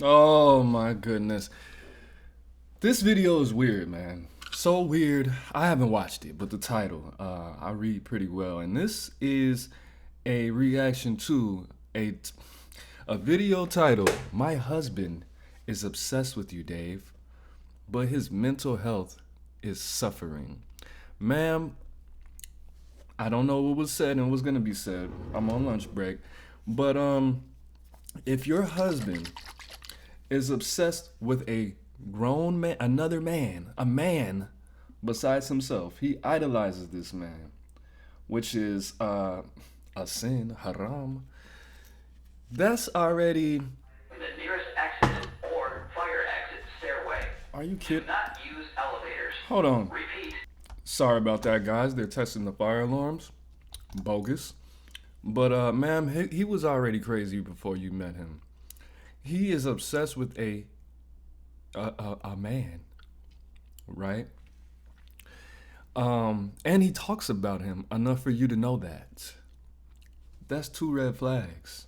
Oh my goodness. This video is weird, man. So weird. I haven't watched it, but the title, I read pretty well. And this is a reaction to a video titled, "My husband is obsessed with you, Dave, but his mental health is suffering." Ma'am, I don't know what was said and what's gonna be said. I'm on lunch break. But if your husband is obsessed with a grown man, another man, a man besides himself, he idolizes this man, which is a sin, haram. That's already. The nearest exit or fire exit stairway. Are you Do kidding? not use elevators. Hold on. Repeat. Sorry about that, guys. They're testing the fire alarms. Bogus. But ma'am, he was already crazy before you met him. He is obsessed with a man, right? And he talks about him enough for you to know that. That's 2 red flags.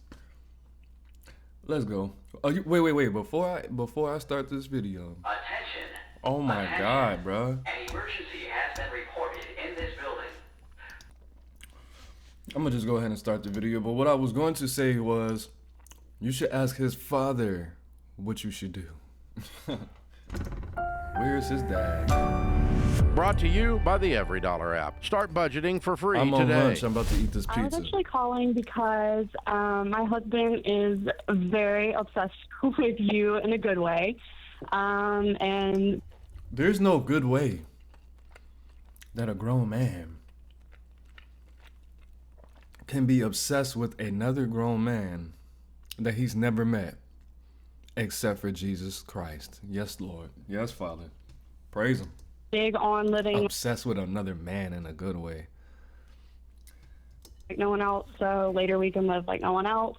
Let's go. Wait. Before I start this video. Attention. Oh my Attention. God, bro. An emergency has been reported in this building. I'm gonna just go ahead and start the video. But what I was going to say was, you should ask his father what you should do. Where's his dad? Brought to you by the EveryDollar app. Start budgeting for free I'm on today. lunch. I'm about to eat this I was pizza. actually calling because my husband is very obsessed with you in a good way. And There's no good way that a grown man can be obsessed with another grown man that he's never met except for Jesus Christ. Yes, Lord. Yes, Father. Praise him. big on living Obsessed with another man in a good way. like no one else, so later we can live like no one else.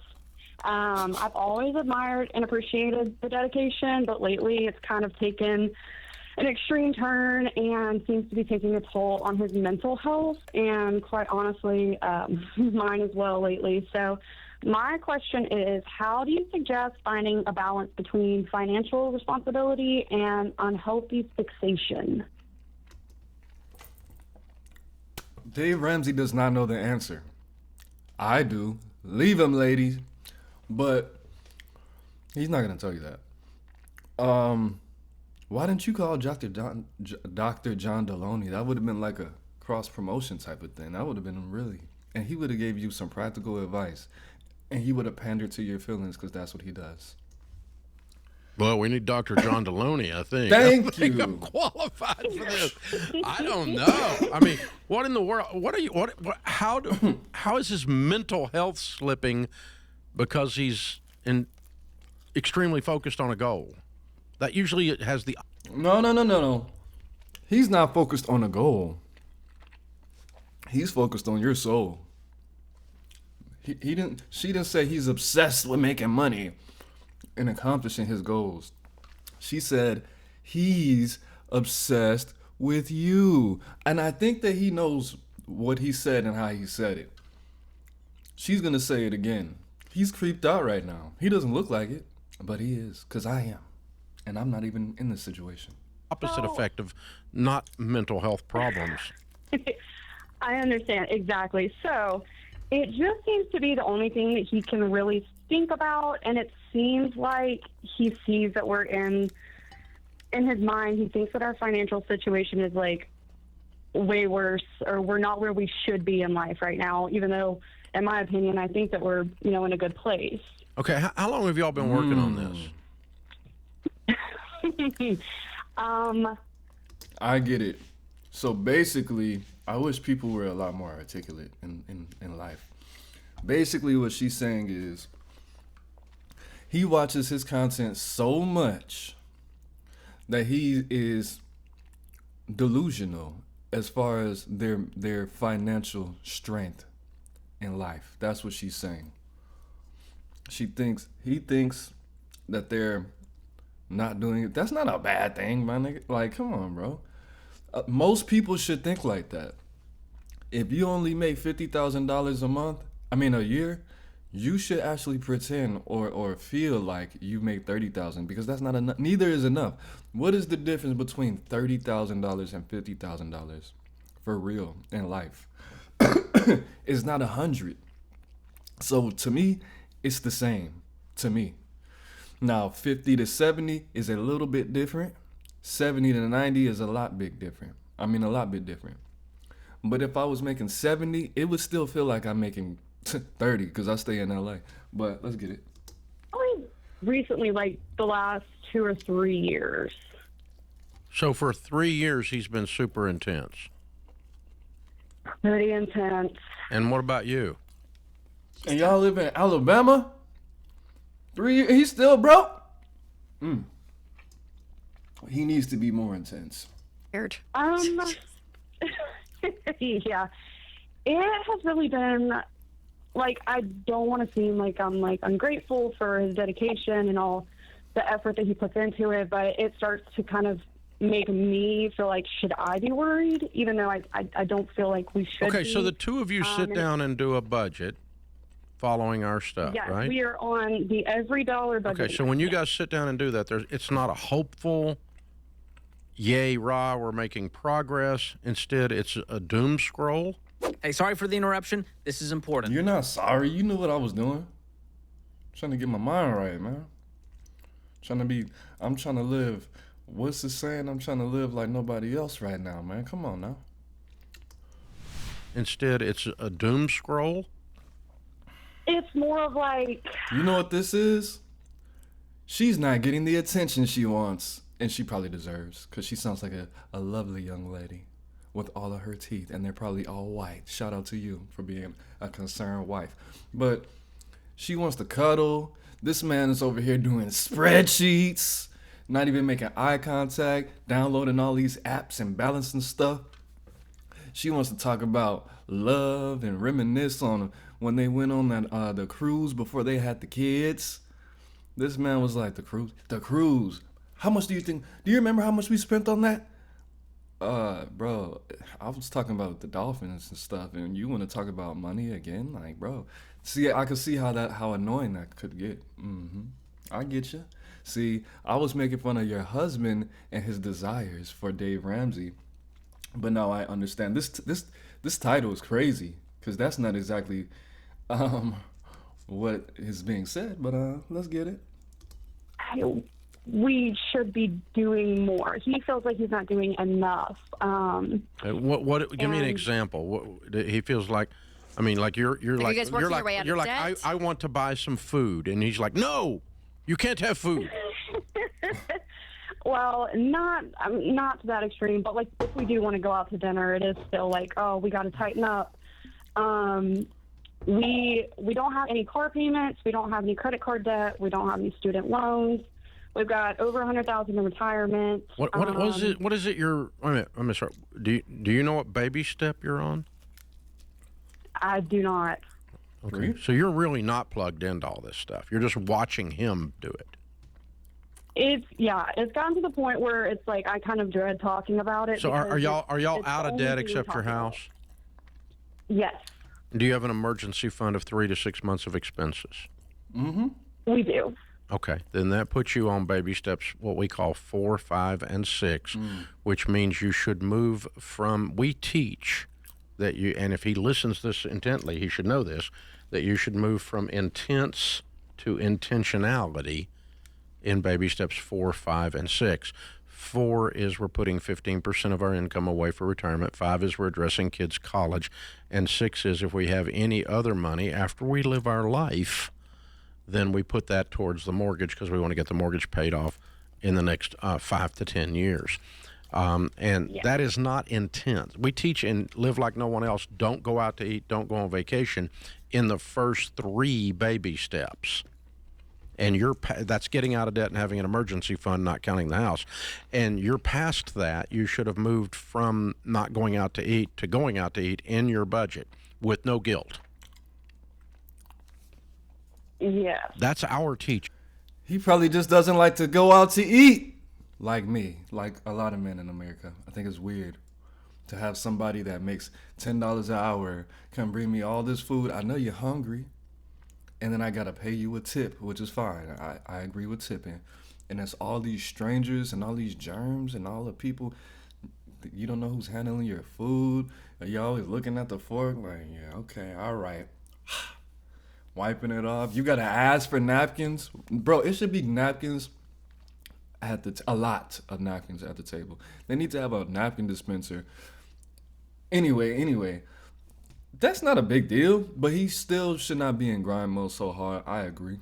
I've always admired and appreciated the dedication, but lately it's kind of taken an extreme turn and seems to be taking a toll on his mental health and quite honestly, mine as well lately. So my question is, how do you suggest finding a balance between financial responsibility and unhealthy fixation? Dave Ramsey does not know the answer. I do. Leave him, ladies. But he's not going to tell you that. Why didn't you call Dr. John Deloney? That would have been like a cross-promotion type of thing. That would have been really... And he would have gave you some practical advice. And he would have pandered to your feelings because that's what he does. Well, we need Dr. John Deloney, I think. Thank I think you. I'm qualified for this. I don't know. I mean, what in the world? What are you? How is his mental health slipping because he's extremely focused on a goal? That usually has the... No. He's not focused on a goal. He's focused on your soul. She didn't say he's obsessed with making money and accomplishing his goals. She said he's obsessed with you. And I think that he knows what he said and how he said it. She's going to say it again. He's creeped out right now. He doesn't look like it, but he is, because I am. And I'm not even in this situation. opposite effect of not mental health problems. I understand, exactly. So it just seems to be the only thing that he can really think about, and it seems like he sees that we're in his mind, he thinks that our financial situation is like way worse, or we're not where we should be in life right now, even though, in my opinion, I think that we're, in a good place. Okay, how long have y'all been working on this? I get it. So basically, I wish people were a lot more articulate in life. Basically, what she's saying is he watches his content so much that he is delusional as far as their financial strength in life. That's what she's saying. He thinks that they're not doing it. That's not a bad thing, my nigga. Like, come on, bro. Most people should think like that. If you only make $50,000 a year, you should actually pretend or feel like you make 30,000 because that's not enough. Neither is enough. What is the difference between $30,000 and $50,000 for real in life? It's not 100. So to me, it's the same. To me, now 50 to 70 is a little bit different. 70 to 90 is a lot bit different. But if I was making 70, it would still feel like I'm making 30 because I stay in LA. But let's get it. Only recently, like the last 2 or 3 years. So for 3 years, he's been super intense. Pretty intense. And what about you? And y'all live in Alabama? 3 years, he's still broke? He needs to be more intense. Weird. Yeah. It has really been, like, I don't want to seem like I'm, like, ungrateful for his dedication and all the effort that he puts into it, but it starts to kind of make me feel like, should I be worried? Even though I don't feel like we should Okay, be. so the two of you sit down and do a budget following our stuff, Yes, right? we are on the every dollar budget. Okay, so when you guys sit down and do that, it's not a hopeful, yay, rah, we're making progress. Instead, it's a doom scroll. Hey, sorry for the interruption. This is important. You're not sorry. You knew what I was doing. Trying to get my mind right, man. I'm trying to live. What's the saying? I'm trying to live like nobody else right now, man. Come on now. Instead, it's a doom scroll. It's more of like, You know what this is? She's not getting the attention she wants, and she probably deserves, because she sounds like a lovely young lady with all of her teeth, and they're probably all white. Shout out to you for being a concerned wife. But she wants to cuddle. This man is over here doing spreadsheets, not even making eye contact, downloading all these apps and balancing stuff. She wants to talk about love and reminisce on when they went on that the cruise before they had the kids. This man was like, the cruise. How much do you think? Do you remember how much we spent on that? Bro, I was talking about the dolphins and stuff, and you want to talk about money again? Like, bro, see, I could see how annoying that could get. I get you. See, I was making fun of your husband and his desires for Dave Ramsey, but now I understand. This title is crazy because that's not exactly what is being said. But let's get it. we should be doing more. He feels like he's not doing enough. What? Give me an example. What he feels like? I mean, like you're like you guys working your way out of like debt? I want to buy some food, and he's like, no, you can't have food. Well, not to that extreme, but like if we do want to go out to dinner, it is still like, oh, we got to tighten up. We don't have any car payments. We don't have any credit card debt. We don't have any student loans. We've got over $100,000 in retirement. What was it? What is it? Wait a minute. I'm sorry. Do you know what baby step you're on? I do not. Okay. So you're really not plugged into all this stuff. You're just watching him do it. It's gotten to the point where it's like I kind of dread talking about it. So are y'all it's out of only debt thing we except talk your about. house? Yes, Do you have an emergency fund of 3 to 6 months of expenses? we do. Okay, then that puts you on baby steps, what we call 4, 5, and 6, which means you should move from. We teach that you, and if he listens this intently, he should know this, that you should move from intense to intentionality in baby steps 4, 5, and 6. 4 is we're putting 15% of our income away for retirement. 5 is we're addressing kids' college. And 6 is if we have any other money after we live our life, then we put that towards the mortgage because we want to get the mortgage paid off in the next 5 to 10 years. That is not intense. We teach and live like no one else. Don't go out to eat. Don't go on vacation in the first 3 baby steps. And that's getting out of debt and having an emergency fund, not counting the house. And you're past that. You should have moved from not going out to eat to going out to eat in your budget with no guilt. Yeah. That's our teaching. He probably just doesn't like to go out to eat like me, like a lot of men in America. I think it's weird to have somebody that makes $10 an hour come bring me all this food. I know you're hungry. and then I gotta pay you a tip, which is fine. I agree with tipping. And it's all these strangers and all these germs and all the people. You don't know who's handling your food. You're always looking at the fork like, yeah, okay, all right. Wiping it off. You gotta ask for napkins. Bro, it should be napkins at a lot of napkins at the table. They need to have a napkin dispenser. Anyway, that's not a big deal, but he still should not be in grind mode so hard. I agree.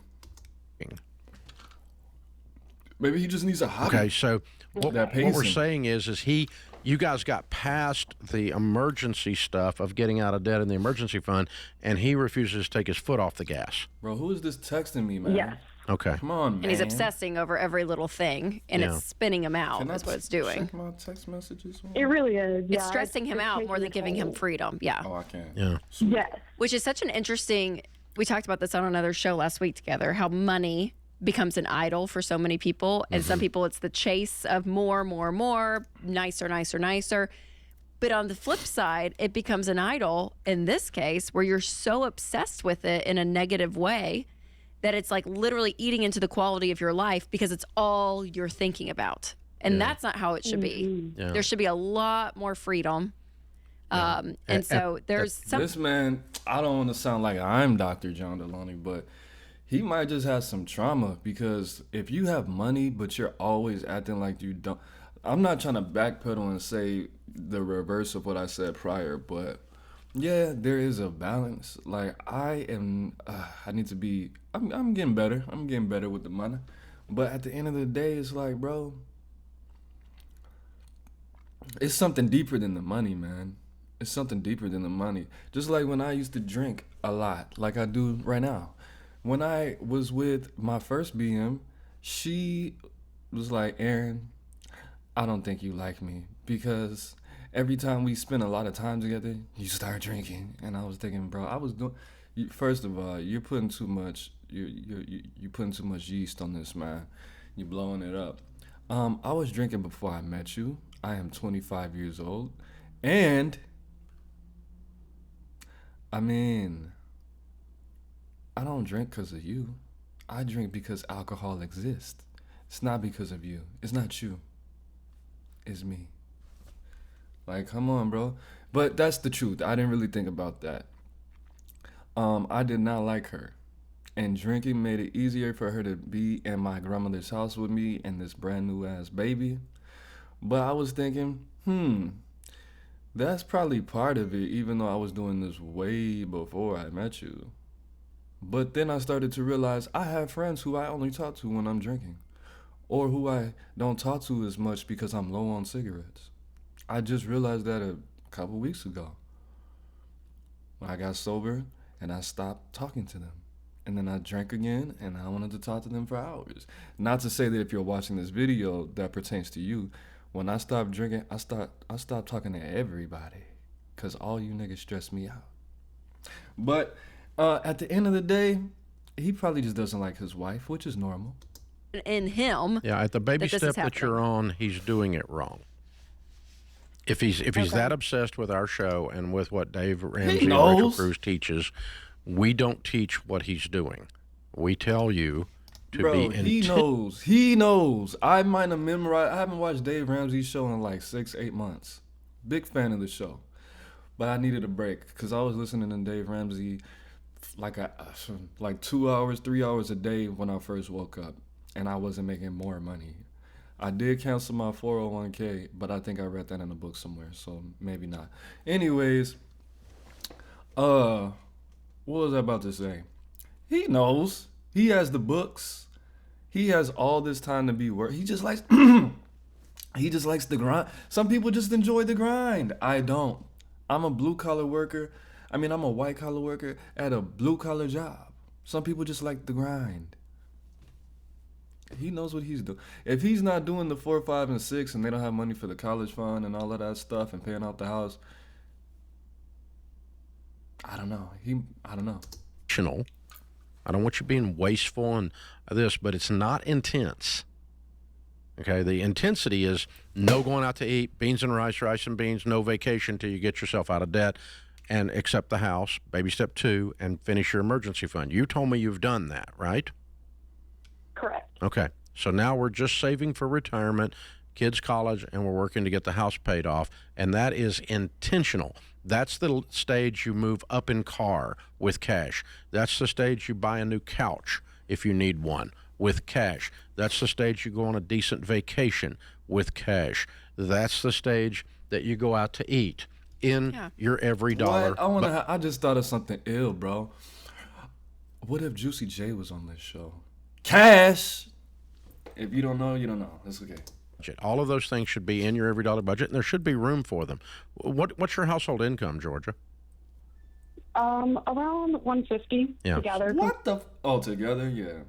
Maybe he just needs a hobby. Okay, so what That pays we're him. saying is you guys got past the emergency stuff of getting out of debt in the emergency fund, and he refuses to take his foot off the gas. Bro, who is this texting me, man? Yes. Okay. Come on, man. And he's obsessing over every little thing, and Yeah. it's spinning him out. Can I Is what it's doing. check my text messages? It really is. It's yeah. stressing him out more than giving him freedom. Yeah. Oh, I can't. Yeah. Yes. Which is such an interesting. We talked about this on another show last week together. How money becomes an idol for so many people, and some people it's the chase of more, nicer. But on the flip side, it becomes an idol in this case where you're so obsessed with it in a negative way that it's like literally eating into the quality of your life because it's all you're thinking about. And that's not how it should be. Yeah. There should be a lot more freedom. And so there's some. This man, I don't want to sound like I'm Dr. John Deloney, but he might just have some trauma, because if you have money but you're always acting like you don't. I'm not trying to backpedal and say the reverse of what I said prior, but yeah, there is a balance. Like I need to be. I'm getting better. I'm getting better with the money, but at the end of the day, it's like, bro, it's something deeper than the money, man. It's something deeper than the money. Just like when I used to drink a lot, like I do right now. When I was with my first BM, she was like, Aaron, I don't think you like me, because every time we spend a lot of time together, you start drinking. And I was thinking, bro, I was doing. First of all, you're putting too much. You're putting too much yeast on this, man. You're blowing it up. I was drinking before I met you. I am 25 years old, and I mean, I don't drink because of you. I drink because alcohol exists. It's not because of you. It's not you. It's me. Like, come on, bro. But that's the truth. I didn't really think about that. I did not like her. And drinking made it easier for her to be in my grandmother's house with me and this brand new ass baby. But I was thinking, that's probably part of it, even though I was doing this way before I met you. But then I started to realize I have friends who I only talk to when I'm drinking, or who I don't talk to as much because I'm low on cigarettes. I just realized that a couple weeks ago. When I got sober and I stopped talking to them. And then I drank again and I wanted to talk to them for hours. Not to say that if you're watching this video that pertains to you. When I stopped drinking, I stopped talking to everybody, because all you niggas stress me out. But at the end of the day, he probably just doesn't like his wife, which is normal. In him. Yeah, at the baby that this step is that you're on, he's doing it wrong. If he's that obsessed with our show and with what Dave Ramsey and Rachel knows. Cruz teaches, we don't teach what he's doing. We tell you to Bro, be he knows. He knows. I might have memorized. I haven't watched Dave Ramsey's show in like 6-8 months. Big fan of the show. But I needed a break because I was listening to Dave Ramsey like 2 hours, 3 hours a day when I first woke up. And I wasn't making more money. I did cancel my 401k, but I think I read that in a book somewhere, so maybe not. Anyways, what was I about to say? He knows. He has the books. He has all this time to be he just likes he just likes the grind. Some people just enjoy the grind. I don't. I'm a blue collar worker. I'm a white collar worker at a blue collar job. Some people just like the grind. He knows what he's doing. If he's not doing the 4, 5, and 6, and they don't have money for the college fund and all of that stuff and paying out the house, I don't know. I don't know. I don't want you being wasteful and this, but it's not intense. Okay, the intensity is no going out to eat, beans and rice, rice and beans, no vacation till you get yourself out of debt. and accept the house. Baby step 2, and finish your emergency fund. You told me you've done that, right? Correct. Okay. So now we're just saving for retirement, kids' college, and we're working to get the house paid off. And that is intentional. That's the stage you move up in car with cash. That's the stage you buy a new couch if you need one with cash. That's the stage you go on a decent vacation with cash. That's the stage that you go out to eat in your every dollar. What? I just thought of something ill, bro. What if Juicy J was on this show? Cash. If you don't know, you don't know. It's okay. All of those things should be in your every dollar budget, and there should be room for them. What's your household income, Georgia? Around 150 Yeah. together. What the? Oh, together, yeah.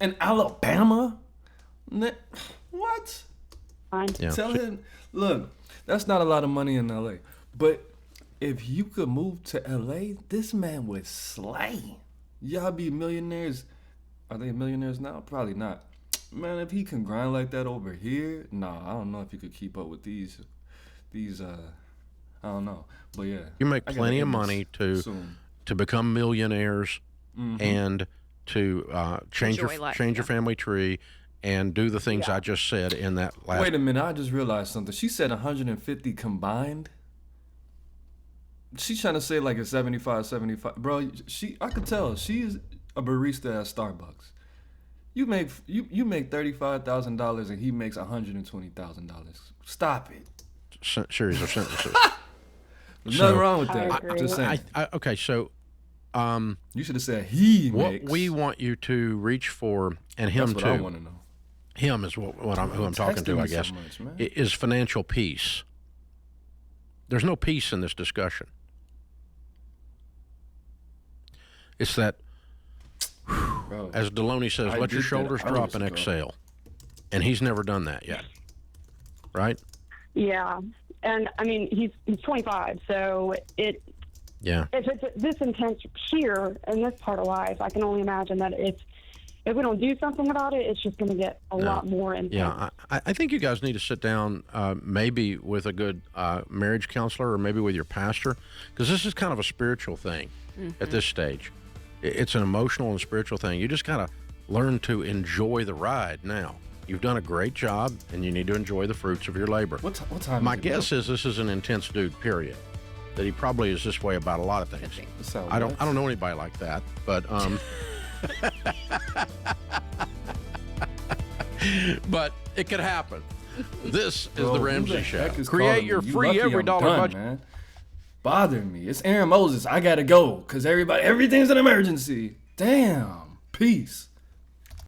In Alabama? What? Fine. Yeah. Tell him, look, that's not a lot of money in LA. But if you could move to LA, this man would slay. Y'all be millionaires. Are they millionaires now? Probably not. Man, if he can grind like that over here, nah, I don't know if he could keep up with these I don't know. But yeah. You make I gotta plenty of end this money soon. to become millionaires and to change Enjoy life, your yeah. family tree and do the things I just said in that last. Wait a minute, I just realized something. She said 150 combined. She's trying to say like a 75. Bro, I could tell she's a barista at Starbucks. You make $35,000 and he makes $120,000. Stop it. Series of sentences. There's nothing wrong with that. I agree. Just saying. Okay, so You should have said he what makes. we want you to reach for, and him That's too. what I want to know. Him is who I'm talking to, Texting I me so guess, much, man. is financial peace. There's no peace in this discussion. It's that, Bro, as Deloney says, I let your did that shoulders drop hours and ago. exhale. And he's never done that yet. Right? Yeah. And I mean, he's 25, so if Yeah. it's this intense here in this part of life, I can only imagine that if we don't do something about it, it's just going to get a lot more intense. Yeah, I think you guys need to sit down maybe with a good marriage counselor or maybe with your pastor, because this is kind of a spiritual thing at this stage. It's an emotional and spiritual thing. You just got to learn to enjoy the ride now. You've done a great job, and you need to enjoy the fruits of your labor. What time My is it, guess is this is an intense dude, period. That he probably is this way about a lot of things. This sounds I nuts. don't know anybody like that, but but it could happen. This is Bro, the who Ramsey the Show. heck is Create calling your me? You free lucky every I'm dollar done, budget. man. Bothering me. It's Aaron Moses. I gotta go because everything's an emergency. Damn. Peace.